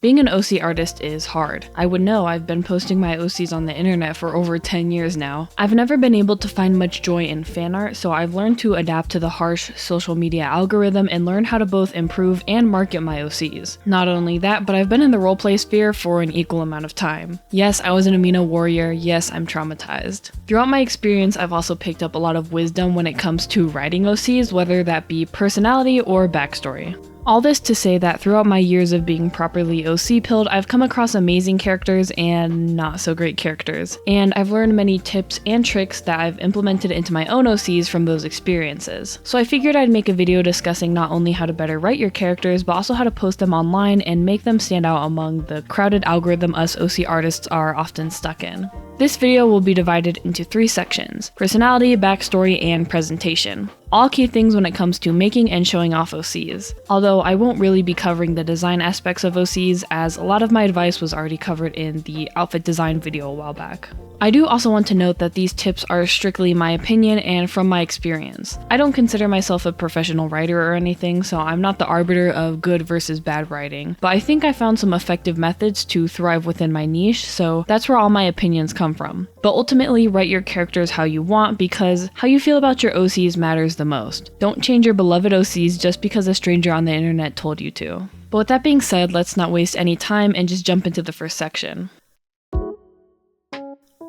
Being an OC artist is hard. I would know, I've been posting my OCs on the internet for over 10 years now. I've never been able to find much joy in fan art, so I've learned to adapt to the harsh social media algorithm and learn how to both improve and market my OCs. Not only that, but I've been in the roleplay sphere for an equal amount of time. Yes, I was an Amino warrior, yes, I'm traumatized. Throughout my experience, I've also picked up a lot of wisdom when it comes to writing OCs, whether that be personality or backstory. All this to say that throughout my years of being properly OC-pilled, I've come across amazing characters and not so great characters, and I've learned many tips and tricks that I've implemented into my own OCs from those experiences. So I figured I'd make a video discussing not only how to better write your characters, but also how to post them online and make them stand out among the crowded algorithm us OC artists are often stuck in. This video will be divided into 3 sections: personality, backstory, and presentation. All key things when it comes to making and showing off OCs. Although I won't really be covering the design aspects of OCs, as a lot of my advice was already covered in the outfit design video a while back. I do also want to note that these tips are strictly my opinion and from my experience. I don't consider myself a professional writer or anything, so I'm not the arbiter of good versus bad writing, but I think I found some effective methods to thrive within my niche, so that's where all my opinions come from. But ultimately, write your characters how you want, because how you feel about your OCs matters the most. Don't change your beloved OCs just because a stranger on the internet told you to. But with that being said, let's not waste any time and just jump into the first section.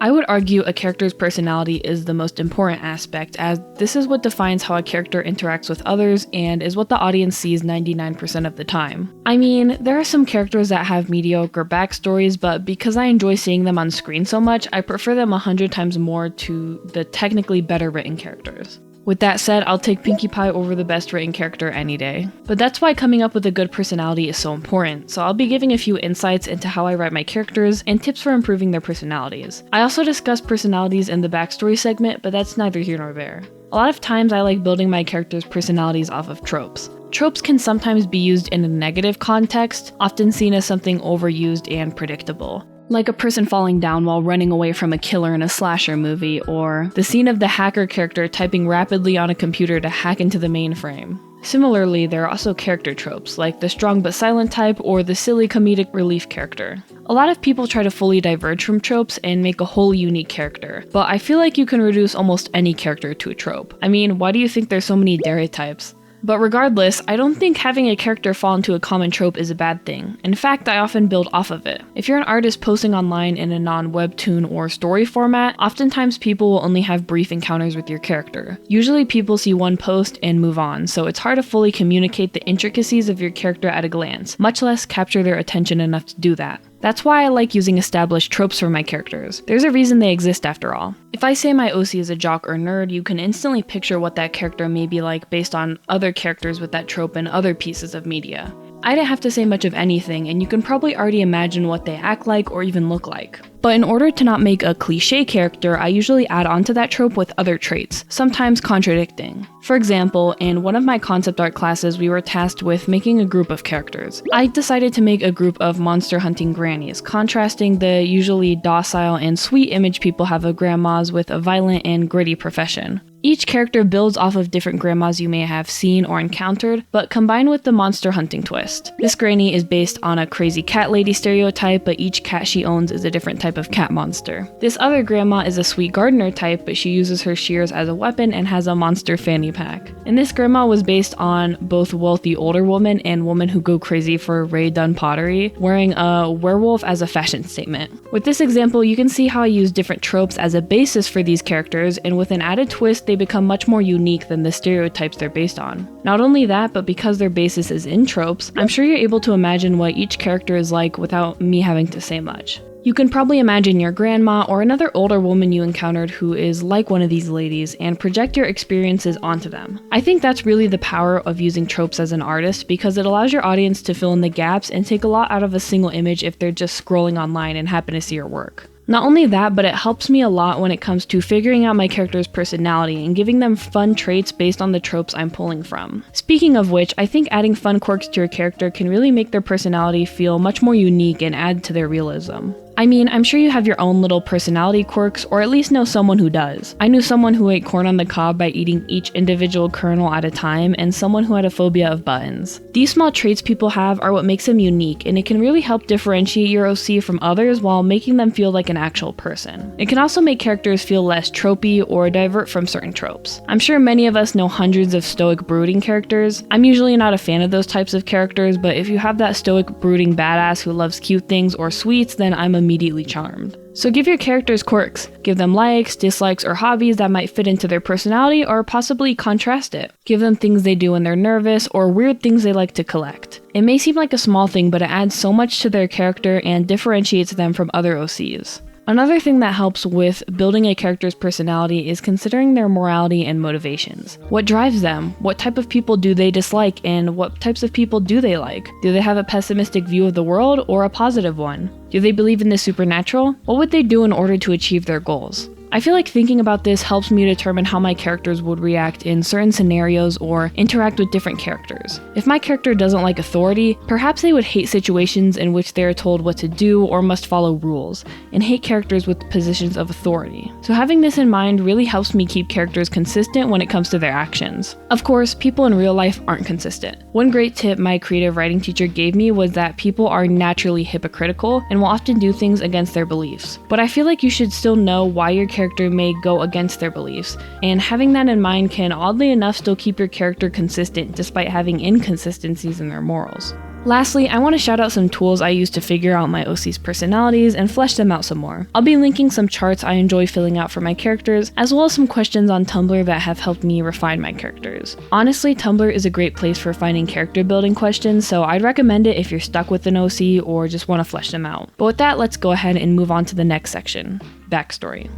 I would argue a character's personality is the most important aspect, as this is what defines how a character interacts with others and is what the audience sees 99% of the time. I mean, there are some characters that have mediocre backstories, but because I enjoy seeing them on screen so much, I prefer them 100 times more to the technically better written characters. With that said, I'll take Pinkie Pie over the best written character any day. But that's why coming up with a good personality is so important, so I'll be giving a few insights into how I write my characters and tips for improving their personalities. I also discuss personalities in the backstory segment, but that's neither here nor there. A lot of times I like building my characters' personalities off of tropes. Tropes can sometimes be used in a negative context, often seen as something overused and predictable. Like a person falling down while running away from a killer in a slasher movie, or the scene of the hacker character typing rapidly on a computer to hack into the mainframe. Similarly, there are also character tropes, like the strong but silent type or the silly comedic relief character. A lot of people try to fully diverge from tropes and make a wholly unique character, but I feel like you can reduce almost any character to a trope. I mean, why do you think there's so many stereotypes? But regardless, I don't think having a character fall into a common trope is a bad thing. In fact, I often build off of it. If you're an artist posting online in a non-webtoon or story format, oftentimes people will only have brief encounters with your character. Usually people see one post and move on, so it's hard to fully communicate the intricacies of your character at a glance, much less capture their attention enough to do that. That's why I like using established tropes for my characters. There's a reason they exist after all. If I say my OC is a jock or nerd, you can instantly picture what that character may be like based on other characters with that trope in other pieces of media. I didn't have to say much of anything, and you can probably already imagine what they act like or even look like. But in order to not make a cliché character, I usually add onto that trope with other traits, sometimes contradicting. For example, in one of my concept art classes, we were tasked with making a group of characters. I decided to make a group of monster hunting grannies, contrasting the usually docile and sweet image people have of grandmas with a violent and gritty profession. Each character builds off of different grandmas you may have seen or encountered, but combined with the monster hunting twist. This granny is based on a crazy cat lady stereotype, but each cat she owns is a different type of cat monster. This other grandma is a sweet gardener type, but she uses her shears as a weapon and has a monster fanny pack. And this grandma was based on both wealthy older woman and woman who go crazy for Ray Dunn pottery, wearing a werewolf as a fashion statement. With this example, you can see how I use different tropes as a basis for these characters, and with an added twist, they become much more unique than the stereotypes they're based on. Not only that, but because their basis is in tropes, I'm sure you're able to imagine what each character is like without me having to say much. You can probably imagine your grandma or another older woman you encountered who is like one of these ladies and project your experiences onto them. I think that's really the power of using tropes as an artist, because it allows your audience to fill in the gaps and take a lot out of a single image if they're just scrolling online and happen to see your work. Not only that, but it helps me a lot when it comes to figuring out my character's personality and giving them fun traits based on the tropes I'm pulling from. Speaking of which, I think adding fun quirks to your character can really make their personality feel much more unique and add to their realism. I mean, I'm sure you have your own little personality quirks, or at least know someone who does. I knew someone who ate corn on the cob by eating each individual kernel at a time, and someone who had a phobia of buttons. These small traits people have are what makes them unique, and it can really help differentiate your OC from others while making them feel like an actual person. It can also make characters feel less tropey or divert from certain tropes. I'm sure many of us know hundreds of stoic brooding characters. I'm usually not a fan of those types of characters, but if you have that stoic brooding badass who loves cute things or sweets, then I'm immediately charmed. So give your characters quirks. Give them likes, dislikes, or hobbies that might fit into their personality or possibly contrast it. Give them things they do when they're nervous or weird things they like to collect. It may seem like a small thing, but it adds so much to their character and differentiates them from other OCs. Another thing that helps with building a character's personality is considering their morality and motivations. What drives them? What type of people do they dislike, and what types of people do they like? Do they have a pessimistic view of the world or a positive one? Do they believe in the supernatural? What would they do in order to achieve their goals? I feel like thinking about this helps me determine how my characters would react in certain scenarios or interact with different characters. If my character doesn't like authority, perhaps they would hate situations in which they are told what to do or must follow rules, and hate characters with positions of authority. So having this in mind really helps me keep characters consistent when it comes to their actions. Of course, people in real life aren't consistent. One great tip my creative writing teacher gave me was that people are naturally hypocritical and will often do things against their beliefs. But I feel like you should still know why your character may go against their beliefs, and having that in mind can oddly enough still keep your character consistent despite having inconsistencies in their morals. Lastly, I want to shout out some tools I use to figure out my OC's personalities and flesh them out some more. I'll be linking some charts I enjoy filling out for my characters, as well as some questions on Tumblr that have helped me refine my characters. Honestly, Tumblr is a great place for finding character building questions, so I'd recommend it if you're stuck with an OC or just want to flesh them out. But with that, let's go ahead and move on to the next section, backstory.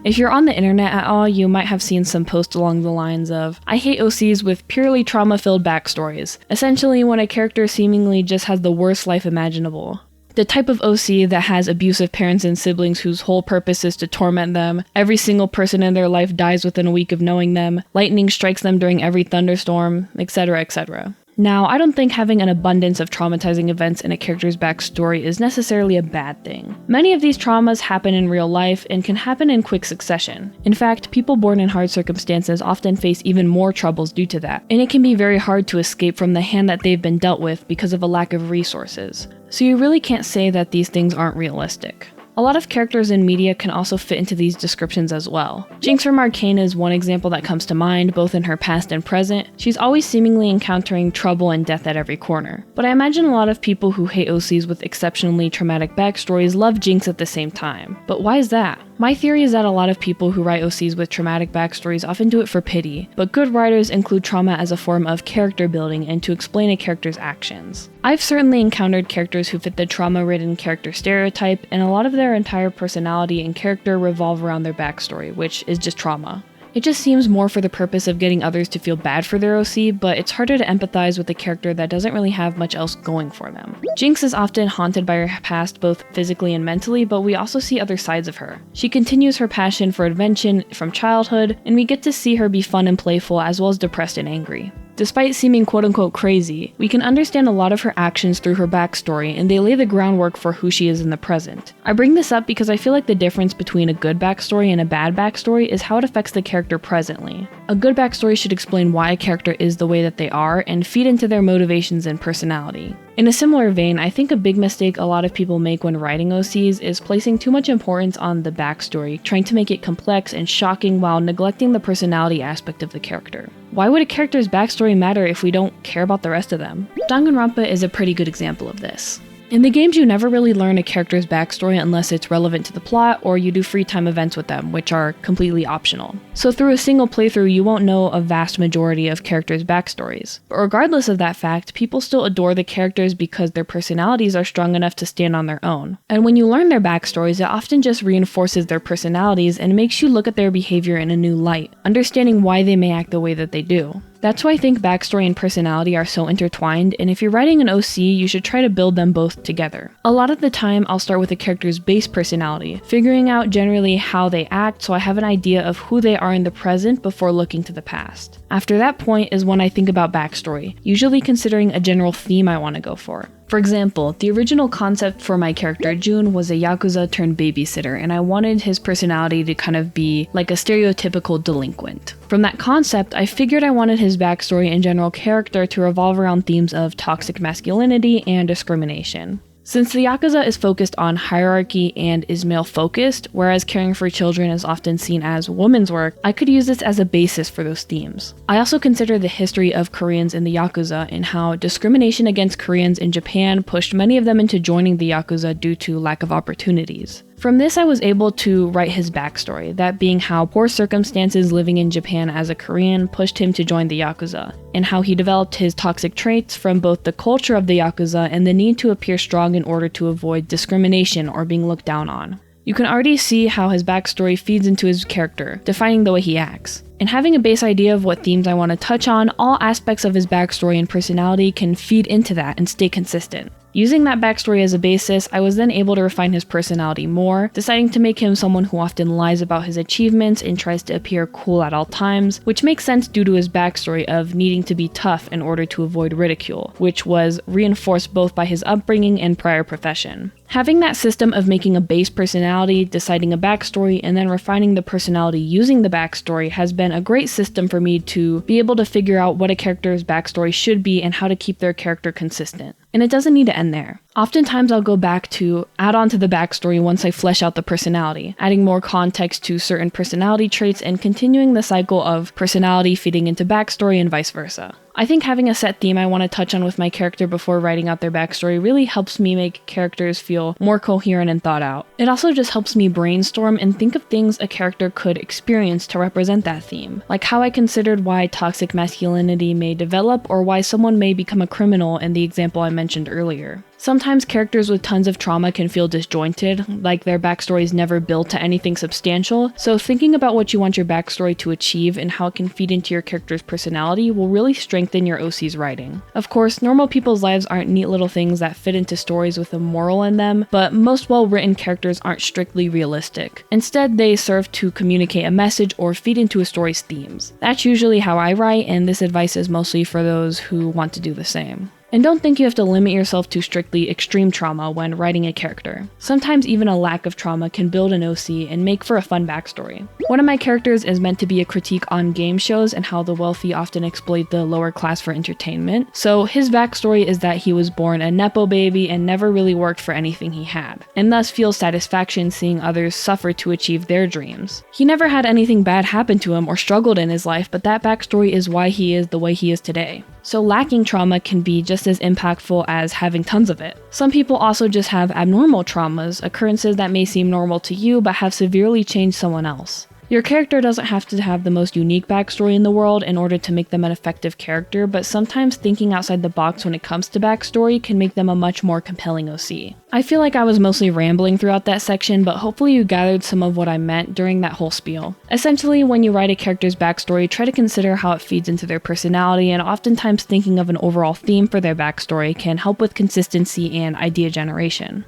If you're on the internet at all, you might have seen some posts along the lines of, "I hate OCs with purely trauma-filled backstories," essentially when a character seemingly just has the worst life imaginable. The type of OC that has abusive parents and siblings whose whole purpose is to torment them, every single person in their life dies within a week of knowing them, lightning strikes them during every thunderstorm, etc., etc. Now, I don't think having an abundance of traumatizing events in a character's backstory is necessarily a bad thing. Many of these traumas happen in real life and can happen in quick succession. In fact, people born in hard circumstances often face even more troubles due to that, and it can be very hard to escape from the hand that they've been dealt with because of a lack of resources. So you really can't say that these things aren't realistic. A lot of characters in media can also fit into these descriptions as well. Jinx from Arcane is one example that comes to mind, both in her past and present. She's always seemingly encountering trouble and death at every corner. But I imagine a lot of people who hate OCs with exceptionally traumatic backstories love Jinx at the same time. But why is that? My theory is that a lot of people who write OCs with traumatic backstories often do it for pity, but good writers include trauma as a form of character building and to explain a character's actions. I've certainly encountered characters who fit the trauma-ridden character stereotype, and a lot of their entire personality and character revolve around their backstory, which is just trauma. It just seems more for the purpose of getting others to feel bad for their OC, but it's harder to empathize with a character that doesn't really have much else going for them. Jinx is often haunted by her past both physically and mentally, but we also see other sides of her. She continues her passion for invention from childhood, and we get to see her be fun and playful as well as depressed and angry. Despite seeming quote-unquote crazy, we can understand a lot of her actions through her backstory, and they lay the groundwork for who she is in the present. I bring this up because I feel like the difference between a good backstory and a bad backstory is how it affects the character presently. A good backstory should explain why a character is the way that they are, and feed into their motivations and personality. In a similar vein, I think a big mistake a lot of people make when writing OCs is placing too much importance on the backstory, trying to make it complex and shocking while neglecting the personality aspect of the character. Why would a character's backstory matter if we don't care about the rest of them? Danganronpa is a pretty good example of this. In the games, you never really learn a character's backstory unless it's relevant to the plot or you do free time events with them, which are completely optional. So through a single playthrough, you won't know a vast majority of characters' backstories. But regardless of that fact, people still adore the characters because their personalities are strong enough to stand on their own. And when you learn their backstories, it often just reinforces their personalities and makes you look at their behavior in a new light, understanding why they may act the way that they do. That's why I think backstory and personality are so intertwined, and if you're writing an OC, you should try to build them both together. A lot of the time, I'll start with a character's base personality, figuring out generally how they act so I have an idea of who they are in the present before looking to the past. After that point is when I think about backstory, usually considering a general theme I want to go for. For example, the original concept for my character Jun was a Yakuza turned babysitter, and I wanted his personality to kind of be like a stereotypical delinquent. From that concept, I figured I wanted his backstory and general character to revolve around themes of toxic masculinity and discrimination. Since the Yakuza is focused on hierarchy and is male-focused, whereas caring for children is often seen as women's work, I could use this as a basis for those themes. I also consider the history of Koreans in the Yakuza and how discrimination against Koreans in Japan pushed many of them into joining the Yakuza due to lack of opportunities. From this, I was able to write his backstory, that being how poor circumstances living in Japan as a Korean pushed him to join the Yakuza, and how he developed his toxic traits from both the culture of the Yakuza and the need to appear strong in order to avoid discrimination or being looked down on. You can already see how his backstory feeds into his character, defining the way he acts. And having a base idea of what themes I want to touch on, all aspects of his backstory and personality can feed into that and stay consistent. Using that backstory as a basis, I was then able to refine his personality more, deciding to make him someone who often lies about his achievements and tries to appear cool at all times, which makes sense due to his backstory of needing to be tough in order to avoid ridicule, which was reinforced both by his upbringing and prior profession. Having that system of making a base personality, deciding a backstory, and then refining the personality using the backstory has been a great system for me to be able to figure out what a character's backstory should be and how to keep their character consistent. And it doesn't need to end there. Oftentimes I'll go back to add on to the backstory once I flesh out the personality, adding more context to certain personality traits and continuing the cycle of personality feeding into backstory and vice versa. I think having a set theme I want to touch on with my character before writing out their backstory really helps me make characters feel more coherent and thought out. It also just helps me brainstorm and think of things a character could experience to represent that theme, like how I considered why toxic masculinity may develop or why someone may become a criminal in the example I mentioned earlier. Sometimes characters with tons of trauma can feel disjointed, like their backstory is never built to anything substantial, so thinking about what you want your backstory to achieve and how it can feed into your character's personality will really strengthen your OC's writing. Of course, normal people's lives aren't neat little things that fit into stories with a moral in them, but most well-written characters aren't strictly realistic. Instead, they serve to communicate a message or feed into a story's themes. That's usually how I write, and this advice is mostly for those who want to do the same. And don't think you have to limit yourself to strictly extreme trauma when writing a character. Sometimes even a lack of trauma can build an OC and make for a fun backstory. One of my characters is meant to be a critique on game shows and how the wealthy often exploit the lower class for entertainment. So his backstory is that he was born a nepo baby and never really worked for anything he had, and thus feels satisfaction seeing others suffer to achieve their dreams. He never had anything bad happen to him or struggled in his life, but that backstory is why he is the way he is today. So lacking trauma can be just as impactful as having tons of it. Some people also just have abnormal traumas, occurrences that may seem normal to you but have severely changed someone else. Your character doesn't have to have the most unique backstory in the world in order to make them an effective character, but sometimes thinking outside the box when it comes to backstory can make them a much more compelling OC. I feel like I was mostly rambling throughout that section, but hopefully you gathered some of what I meant during that whole spiel. Essentially, when you write a character's backstory, try to consider how it feeds into their personality, and oftentimes thinking of an overall theme for their backstory can help with consistency and idea generation.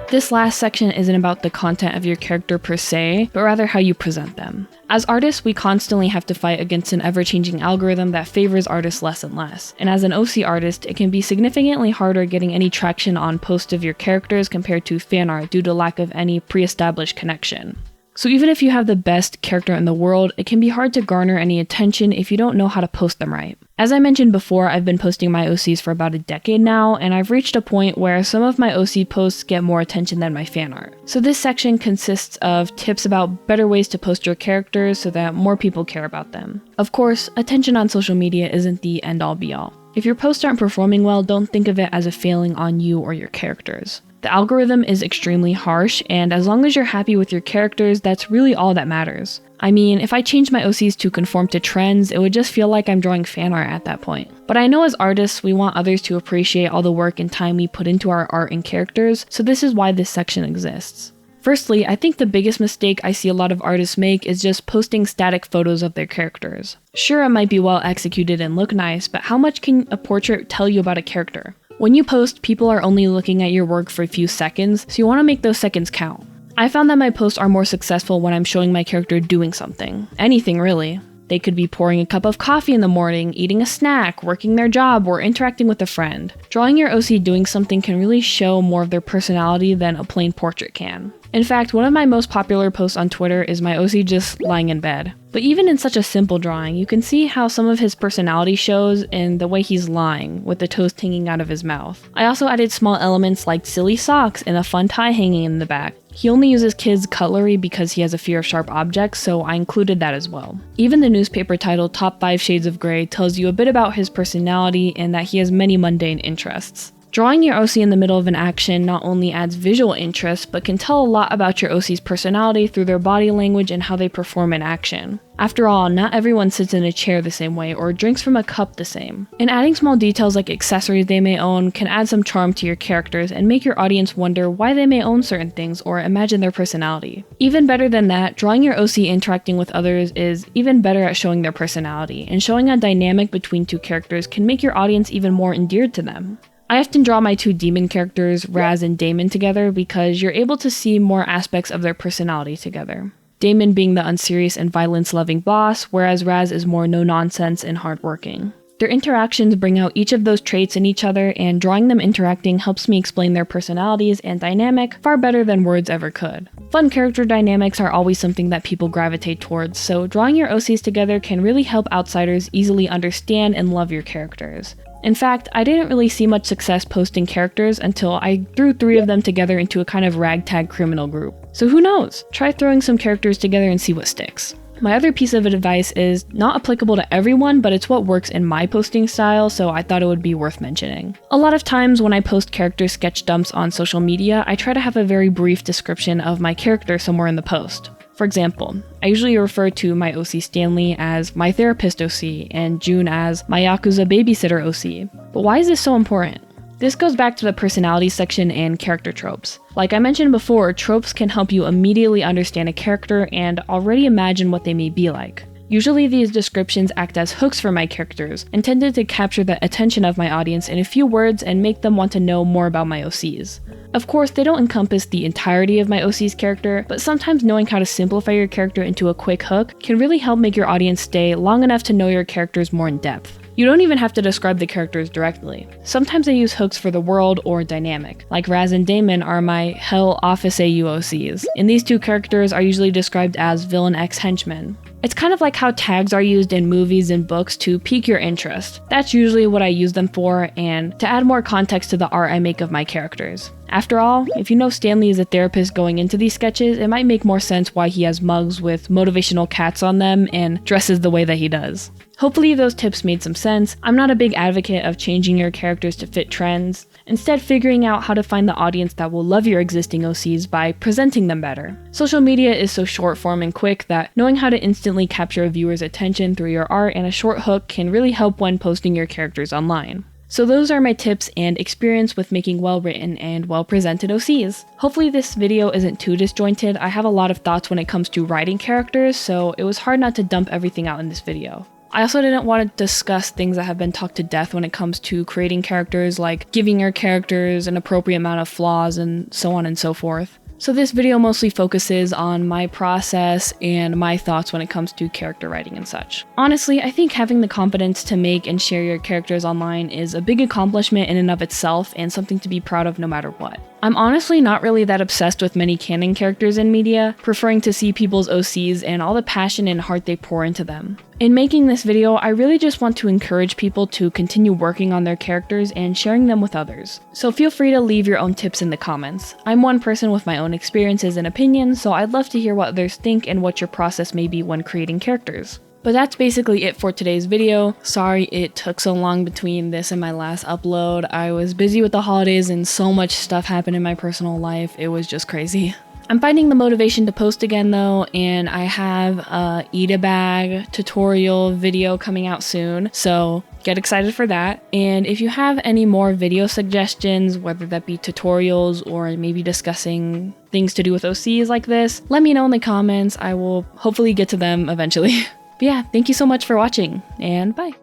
This last section isn't about the content of your character per se, but rather how you present them. As artists, we constantly have to fight against an ever-changing algorithm that favors artists less and less. And as an OC artist, it can be significantly harder getting any traction on posts of your characters compared to fan art due to lack of any pre-established connection. So even if you have the best character in the world, it can be hard to garner any attention if you don't know how to post them right. As I mentioned before, I've been posting my OCs for about a decade now, and I've reached a point where some of my OC posts get more attention than my fan art. So this section consists of tips about better ways to post your characters so that more people care about them. Of course, attention on social media isn't the end-all be-all. If your posts aren't performing well, don't think of it as a failing on you or your characters. The algorithm is extremely harsh, and as long as you're happy with your characters, that's really all that matters. I mean, if I changed my OCs to conform to trends, it would just feel like I'm drawing fan art at that point. But I know as artists, we want others to appreciate all the work and time we put into our art and characters, so this is why this section exists. Firstly, I think the biggest mistake I see a lot of artists make is just posting static photos of their characters. Sure, it might be well executed and look nice, but how much can a portrait tell you about a character? When you post, people are only looking at your work for a few seconds, so you want to make those seconds count. I found that my posts are more successful when I'm showing my character doing something. Anything, really. They could be pouring a cup of coffee in the morning, eating a snack, working their job, or interacting with a friend. Drawing your OC doing something can really show more of their personality than a plain portrait can. In fact, one of my most popular posts on Twitter is my OC just lying in bed. But even in such a simple drawing, you can see how some of his personality shows in the way he's lying, with the toast hanging out of his mouth. I also added small elements like silly socks and a fun tie hanging in the back. He only uses kids' cutlery because he has a fear of sharp objects, so I included that as well. Even the newspaper title Top 5 Shades of Grey tells you a bit about his personality and that he has many mundane interests. Drawing your OC in the middle of an action not only adds visual interest, but can tell a lot about your OC's personality through their body language and how they perform in action. After all, not everyone sits in a chair the same way or drinks from a cup the same. And adding small details like accessories they may own can add some charm to your characters and make your audience wonder why they may own certain things or imagine their personality. Even better than that, drawing your OC interacting with others is even better at showing their personality, and showing a dynamic between two characters can make your audience even more endeared to them. I often draw my two demon characters, Raz and Damon, together because you're able to see more aspects of their personality together. Damon being the unserious and violence-loving boss, whereas Raz is more no-nonsense and hardworking. Their interactions bring out each of those traits in each other, and drawing them interacting helps me explain their personalities and dynamic far better than words ever could. Fun character dynamics are always something that people gravitate towards, so drawing your OCs together can really help outsiders easily understand and love your characters. In fact, I didn't really see much success posting characters until I threw 3 of them together into a kind of ragtag criminal group. So who knows? Try throwing some characters together and see what sticks. My other piece of advice is not applicable to everyone, but it's what works in my posting style, so I thought it would be worth mentioning. A lot of times when I post character sketch dumps on social media, I try to have a very brief description of my character somewhere in the post. For example, I usually refer to my OC Stanley as my therapist OC and June as my Yakuza babysitter OC. But why is this so important? This goes back to the personality section and character tropes. Like I mentioned before, tropes can help you immediately understand a character and already imagine what they may be like. Usually these descriptions act as hooks for my characters, intended to capture the attention of my audience in a few words and make them want to know more about my OCs. Of course, they don't encompass the entirety of my OC's character, but sometimes knowing how to simplify your character into a quick hook can really help make your audience stay long enough to know your characters more in depth. You don't even have to describe the characters directly. Sometimes I use hooks for the world or dynamic, like Raz and Damon are my Hell Office AU OCs, and these two characters are usually described as villain X henchmen. It's kind of like how tags are used in movies and books to pique your interest. That's usually what I use them for, and to add more context to the art I make of my characters. After all, if you know Stanley is a therapist going into these sketches, it might make more sense why he has mugs with motivational cats on them and dresses the way that he does. Hopefully those tips made some sense. I'm not a big advocate of changing your characters to fit trends, instead figuring out how to find the audience that will love your existing OCs by presenting them better. Social media is so short form and quick that knowing how to instantly capture a viewer's attention through your art and a short hook can really help when posting your characters online. So those are my tips and experience with making well-written and well-presented OCs. Hopefully this video isn't too disjointed. I have a lot of thoughts when it comes to writing characters, so it was hard not to dump everything out in this video. I also didn't want to discuss things that have been talked to death when it comes to creating characters, like giving your characters an appropriate amount of flaws and so on and so forth. So this video mostly focuses on my process and my thoughts when it comes to character writing and such. Honestly, I think having the confidence to make and share your characters online is a big accomplishment in and of itself and something to be proud of no matter what. I'm honestly not really that obsessed with many canon characters in media, preferring to see people's OCs and all the passion and heart they pour into them. In making this video, I really just want to encourage people to continue working on their characters and sharing them with others. So feel free to leave your own tips in the comments. I'm one person with my own experiences and opinions, so I'd love to hear what others think and what your process may be when creating characters. But that's basically it for today's video. Sorry it took so long between this and my last upload. I was busy with the holidays and so much stuff happened in my personal life. It was just crazy. I'm finding the motivation to post again though, and I have a eat a bag tutorial video coming out soon, so get excited for that. And if you have any more video suggestions, whether that be tutorials or maybe discussing things to do with OCs like this, let me know in the comments. I will hopefully get to them eventually. But yeah, thank you so much for watching, and bye!